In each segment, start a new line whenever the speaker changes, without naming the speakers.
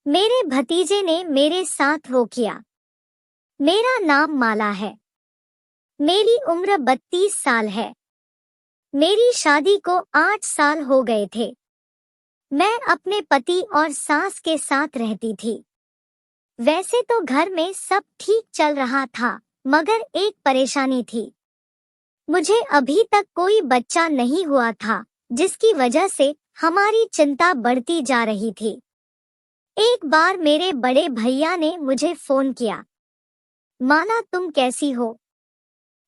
मेरे भतीजे ने मेरे साथ वो किया। मेरा नाम माला है। मेरी उम्र 32 साल है। मेरी शादी को 8 साल हो गए थे। मैं अपने पति और सास के साथ रहती थी। वैसे तो घर में सब ठीक चल रहा था, मगर एक परेशानी थी। मुझे अभी तक कोई बच्चा नहीं हुआ था, जिसकी वजह से हमारी चिंता बढ़ती जा रही थी। एक बार मेरे बड़े भैया ने मुझे फोन किया। माला, तुम कैसी हो?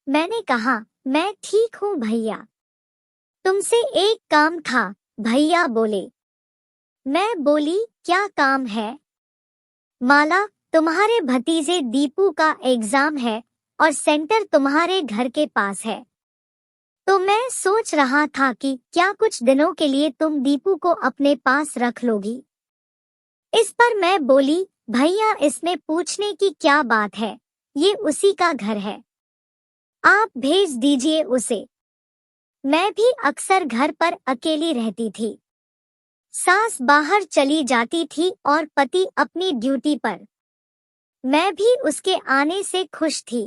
मैंने कहा, मैं ठीक हूँ भैया। तुमसे एक काम था, भैया बोले। मैं बोली, क्या काम है? माला, तुम्हारे भतीजे दीपू का एग्जाम है और सेंटर तुम्हारे घर के पास है। तो मैं सोच रहा था कि क्या कुछ दिनों के लिए तुम दीपू को अपने पास रख लोगी। इस पर मैं बोली, भैया इसमें पूछने की क्या बात है, ये उसी का घर है, आप भेज दीजिए उसे। मैं भी अक्सर घर पर अकेली रहती थी। सास बाहर चली जाती थी और पति अपनी ड्यूटी पर। मैं भी उसके आने से खुश थी।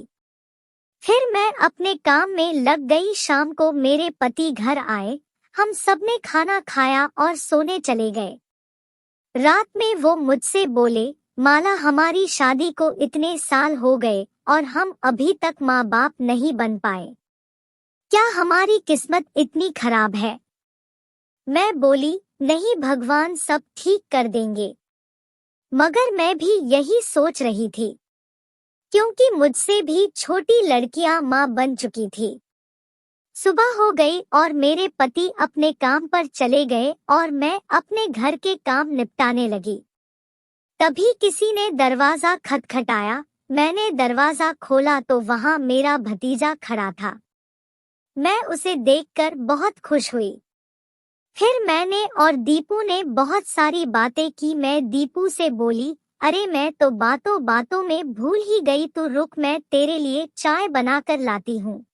फिर मैं अपने काम में लग गई। शाम को मेरे पति घर आए, हम सबने खाना खाया और सोने चले गए। रात में वो मुझसे बोले, माला, हमारी शादी को इतने साल हो गए और हम अभी तक माँ बाप नहीं बन पाए। क्या हमारी किस्मत इतनी खराब है? मैं बोली, नहीं, भगवान सब ठीक कर देंगे। मगर मैं भी यही सोच रही थी, क्योंकि मुझसे भी छोटी लड़कियां माँ बन चुकी थी। सुबह हो गई और मेरे पति अपने काम पर चले गए और मैं अपने घर के काम निपटाने लगी। तभी किसी ने दरवाजा खटखटाया। मैंने दरवाजा खोला तो वहां मेरा भतीजा खड़ा था। मैं उसे देखकर बहुत खुश हुई। फिर मैंने और दीपू ने बहुत सारी बातें की। मैं दीपू से बोली, अरे मैं तो बातों बातों में भूल ही गई, तो रुक, मैं तेरे लिए चाय बनाकर लाती हूँ।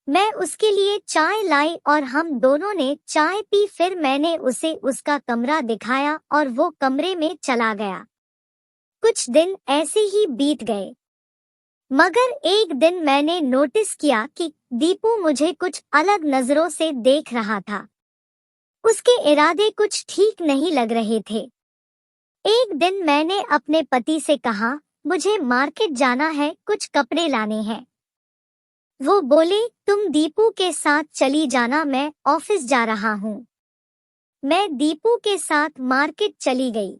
मैं उसके लिए चाय लाई और हम दोनों ने चाय पी। फिर मैंने उसे उसका कमरा दिखाया और वो कमरे में चला गया। कुछ दिन ऐसे ही बीत गए, मगर एक दिन मैंने नोटिस किया कि दीपू मुझे कुछ अलग नजरों से देख रहा था। उसके इरादे कुछ ठीक नहीं लग रहे थे। एक दिन मैंने अपने पति से कहा, मुझे मार्केट जाना है, कुछ कपड़े लाने हैं। वो बोले, तुम दीपू के साथ चली जाना, मैं ऑफिस जा रहा हूँ। मैं दीपू के साथ मार्केट चली गई।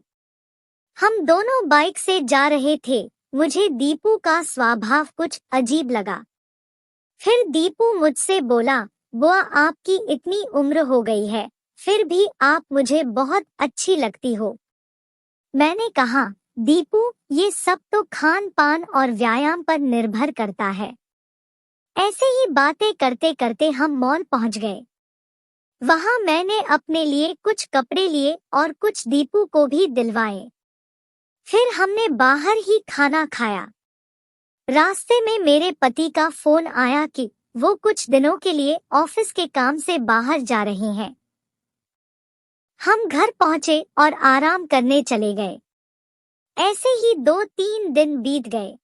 हम दोनों बाइक से जा रहे थे। मुझे दीपू का स्वभाव कुछ अजीब लगा। फिर दीपू मुझसे बोला, बुआ, आपकी इतनी उम्र हो गई है, फिर भी आप मुझे बहुत अच्छी लगती हो। मैंने कहा, दीपू, ये सब तो खान पान और व्यायाम पर निर्भर करता है। ऐसे ही बातें करते करते हम मॉल पहुंच गए। वहां मैंने अपने लिए कुछ कपड़े लिए और कुछ दीपू को भी दिलवाए। फिर हमने बाहर ही खाना खाया। रास्ते में मेरे पति का फोन आया कि वो कुछ दिनों के लिए ऑफिस के काम से बाहर जा रहे हैं। हम घर पहुंचे और आराम करने चले गए। ऐसे ही 2-3 दिन बीत गए।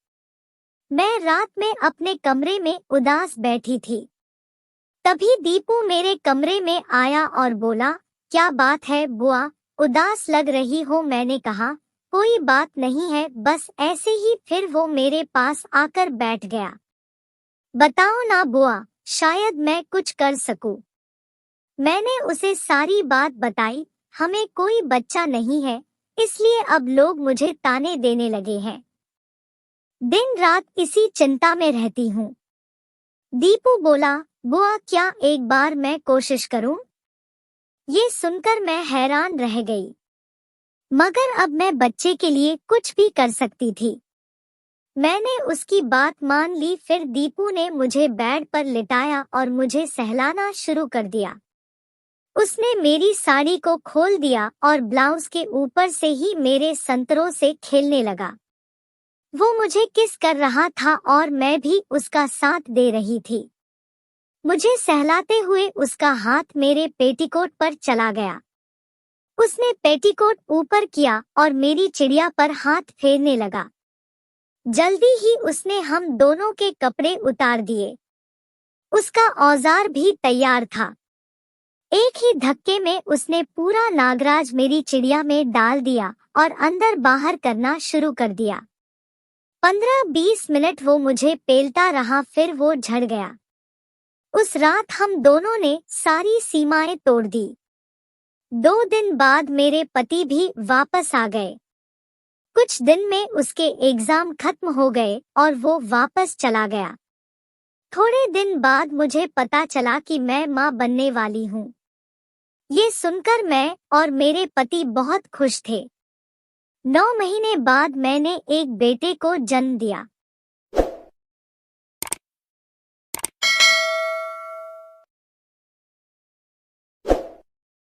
मैं रात में अपने कमरे में उदास बैठी थी। तभी दीपू मेरे कमरे में आया और बोला, क्या बात है बुआ, उदास लग रही हो? मैंने कहा, कोई बात नहीं है, बस ऐसे ही। फिर वो मेरे पास आकर बैठ गया। बताओ ना बुआ, शायद मैं कुछ कर सकूं। मैंने उसे सारी बात बताई। हमें कोई बच्चा नहीं है, इसलिए अब लोग मुझे ताने देने लगे हैं। दिन रात इसी चिंता में रहती हूँ। दीपू बोला, बुआ, क्या एक बार मैं कोशिश करूं? ये सुनकर मैं हैरान रह गई, मगर अब मैं बच्चे के लिए कुछ भी कर सकती थी। मैंने उसकी बात मान ली। फिर दीपू ने मुझे बेड पर लिटाया और मुझे सहलाना शुरू कर दिया। उसने मेरी साड़ी को खोल दिया और ब्लाउज के ऊपर से ही मेरे संतरों से खेलने लगा। वो मुझे किस कर रहा था और मैं भी उसका साथ दे रही थी। मुझे सहलाते हुए उसका हाथ मेरे पेटीकोट पर चला गया। उसने पेटीकोट ऊपर किया और मेरी चिड़िया पर हाथ फेरने लगा। जल्दी ही उसने हम दोनों के कपड़े उतार दिए। उसका औजार भी तैयार था। एक ही धक्के में उसने पूरा नागराज मेरी चिड़िया में डाल दिया और अंदर बाहर करना शुरू कर दिया। 15-20 मिनट वो मुझे पेलता रहा, फिर वो झड़ गया। उस रात हम दोनों ने सारी सीमाएं तोड़ दी। 2 दिन बाद मेरे पति भी वापस आ गए। कुछ दिन में उसके एग्जाम खत्म हो गए और वो वापस चला गया। थोड़े दिन बाद मुझे पता चला कि मैं मां बनने वाली हूँ। ये सुनकर मैं और मेरे पति बहुत खुश थे। 9 महीने बाद मैंने एक बेटे को जन्म दिया।